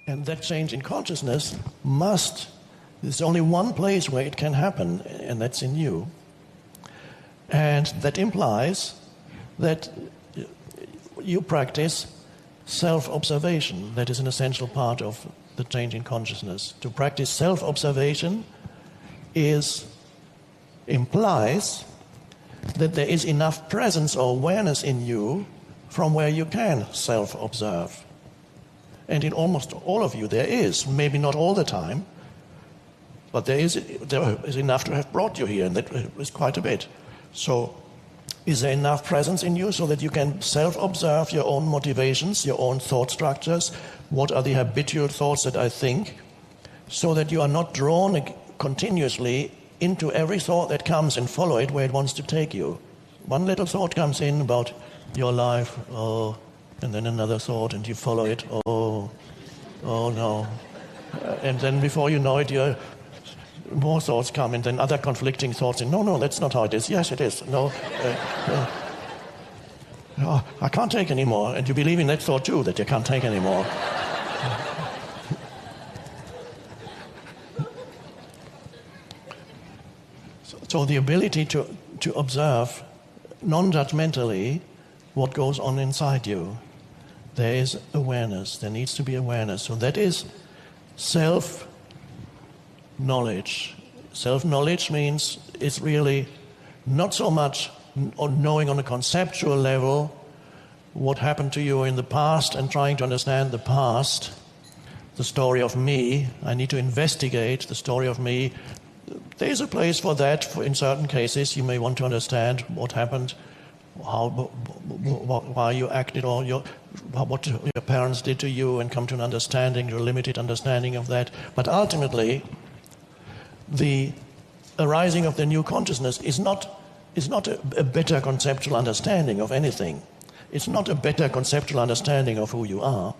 And that change in consciousness there's only one place where it can happen, and that's in you. And that implies that you practice self-observation. That is an essential part of the change in consciousness. To practice self-observation implies that there is enough presence or awareness in you from where you can self-observe. And in almost all of you there is, maybe not all the time, but there is enough to have brought you here, and that is quite a bit. So is there enough presence in you so that you can self-observe your own motivations, your own thought structures? What are the habitual thoughts that I think? So that you are not drawn continuously into every thought that comes and follow it where it wants to take you. One little thought comes in about your life, and then another thought, and you follow it, oh no. And then before you know it, more thoughts come, and then other conflicting thoughts, and no, that's not how it is. Yes, it is. No, I can't take anymore. And you believe in that thought too, that you can't take anymore. So the ability to observe non-judgmentally what goes on inside you. There is awareness. There needs to be awareness. So that is self-knowledge. Self-knowledge means it's really not so much knowing on a conceptual level what happened to you in the past and trying to understand the past, the story of me. I need to investigate the story of me. There is a place for that. In certain cases, you may want to understand what happened, why you acted, or what your parents did to you, and come to an understanding, your limited understanding of that. But ultimately, the arising of the new consciousness is not a better conceptual understanding of anything. It's not a better conceptual understanding of who you are.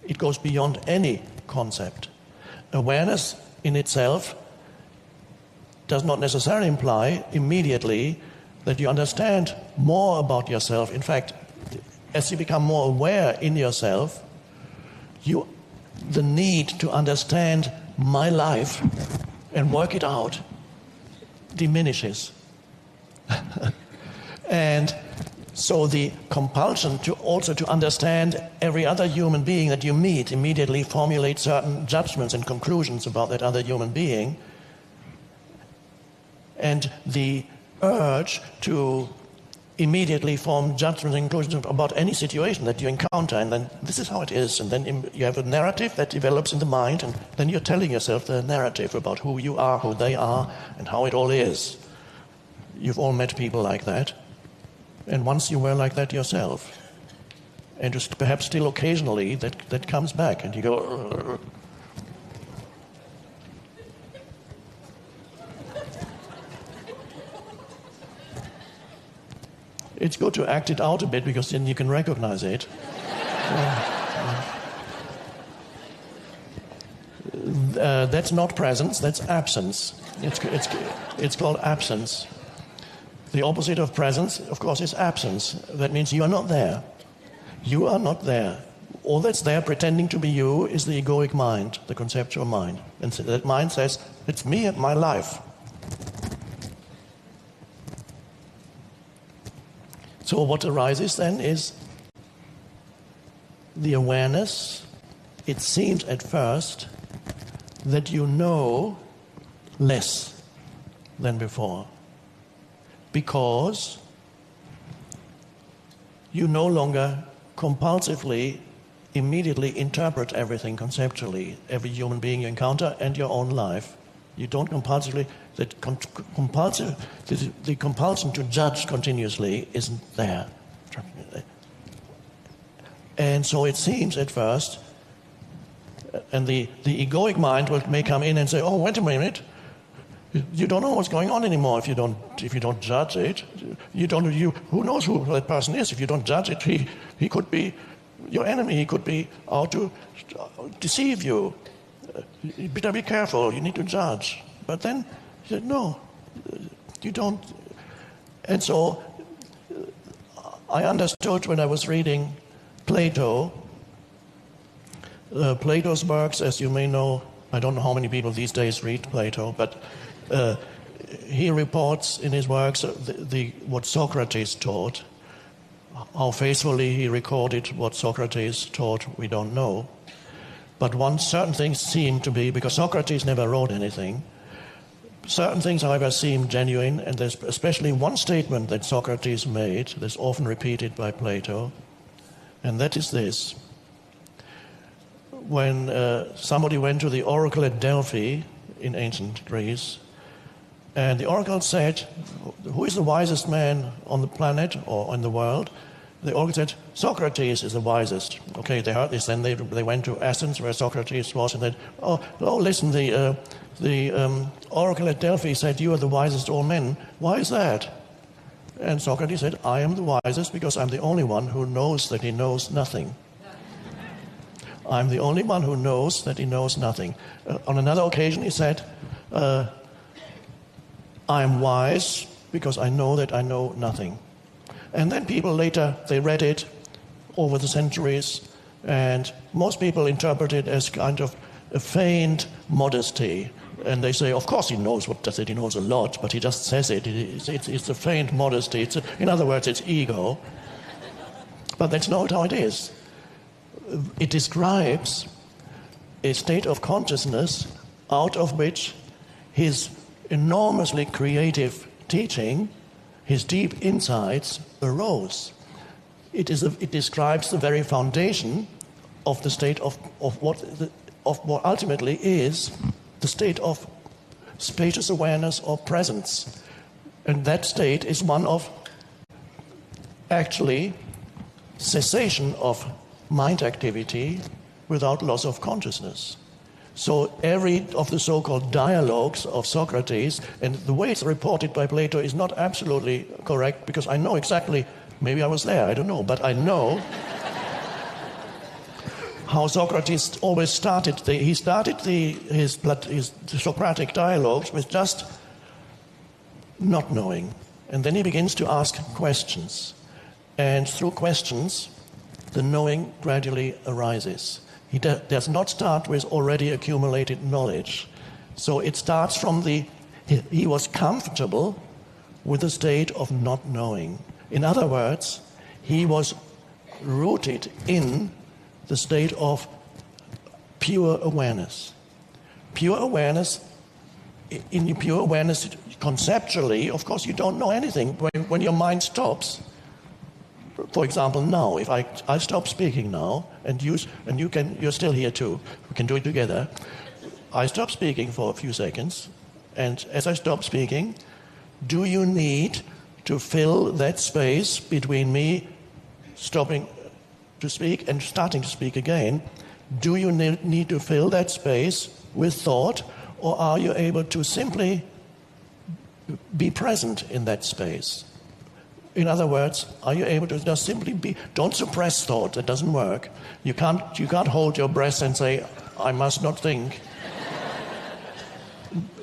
It goes beyond any concept. Awareness in itself does not necessarily imply immediately that you understand more about yourself. In fact, as you become more aware in yourself, the need to understand my life and work it out diminishes. And so the compulsion to understand every other human being that you meet, immediately formulate certain judgments and conclusions about that other human being, and the urge to immediately form judgments and conclusions about any situation that you encounter, and then this is how it is, and then you have a narrative that develops in the mind, and then you're telling yourself the narrative about who you are, who they are, and how it all is. You've all met people like that, and once you were like that yourself, and just perhaps still occasionally that comes back, and you go, "Urgh." It's good to act it out a bit, because then you can recognize it. That's not presence, that's absence. It's called absence. The opposite of presence, of course, is absence. That means you are not there. You are not there. All that's there pretending to be you is the egoic mind, the conceptual mind. And so that mind says, it's me and my life. So what arises then is the awareness. It seems at first that you know less than before, because you no longer compulsively, immediately interpret everything conceptually, every human being you encounter and your own life. You don't compulsively, the compulsion to judge continuously isn't there. And so it seems at first, and the egoic mind may come in and say, oh, wait a minute, you don't know what's going on anymore if you don't judge it. Who knows who that person is? If you don't judge it, he could be your enemy. He could be out to deceive you. You better be careful. You need to judge. But then he said, no, you don't. And so I understood when I was reading Plato Plato's works, as you may know, I don't know how many people these days read Plato, but he reports in his works what Socrates taught. How faithfully he recorded what Socrates taught, we don't know. But certain things seem to be, because Socrates never wrote anything, certain things, however, seem genuine, and there's especially one statement that Socrates made that's often repeated by Plato, and that is this. When somebody went to the oracle at Delphi in ancient Greece, and the oracle said, who is the wisest man on the planet or in the world? The oracle said, Socrates is the wisest. Okay, they heard this, then they went to Athens where Socrates was, and said, oh listen, the oracle at Delphi said, you are the wisest of all men. Why is that? And Socrates said, I am the wisest because I'm the only one who knows that he knows nothing. I'm the only one who knows that he knows nothing. On another occasion he said, I am wise because I know that I know nothing. And then people later, they read it over the centuries, and most people interpret it as kind of a feigned modesty. And they say, of course he knows what does it, he knows a lot, but he just says it. It's a feigned modesty. In other words, it's ego. But that's not how it is. It describes a state of consciousness out of which his enormously creative teaching, his deep insights arose. It describes the very foundation of the state of what ultimately is the state of spacious awareness or presence. And that state is one of actually cessation of mind activity without loss of consciousness. So every of the so-called dialogues of Socrates, and the way it's reported by Plato is not absolutely correct, because I know exactly, maybe I was there, I don't know, but I know how Socrates always started. He started his Socratic dialogues with just not knowing. And then he begins to ask questions. And through questions, the knowing gradually arises. He does not start with already accumulated knowledge. So it starts from he was comfortable with the state of not knowing. In other words, he was rooted in the state of pure awareness. Pure awareness, in pure awareness, conceptually, of course, you don't know anything. When your mind stops, for example, now, if I stop speaking now, and you're still here too, we can do it together. I stop speaking for a few seconds, and as I stop speaking, do you need to fill that space between me stopping to speak and starting to speak again? Do you need to fill that space with thought, or are you able to simply be present in that space? In other words, are you able to just simply be? Don't suppress thought. That doesn't work. You can't hold your breath and say, I must not think.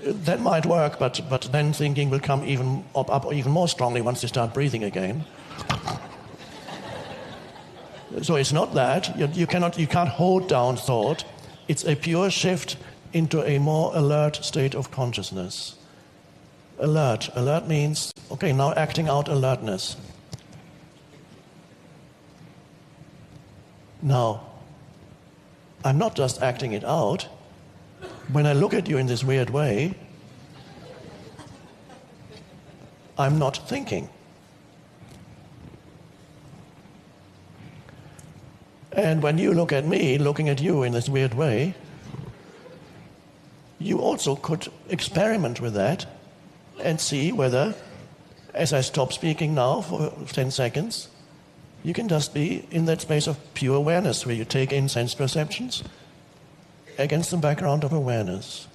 That might work, but then thinking will come up even more strongly once you start breathing again. So it's not that. You can't hold down thought. It's a pure shift into a more alert state of consciousness. Alert. Alert means, okay, now acting out alertness. Now, I'm not just acting it out. When I look at you in this weird way, I'm not thinking. And when you look at me, looking at you in this weird way, you also could experiment with that and see whether, as I stop speaking now for 10 seconds, you can just be in that space of pure awareness where you take in sense perceptions against the background of awareness.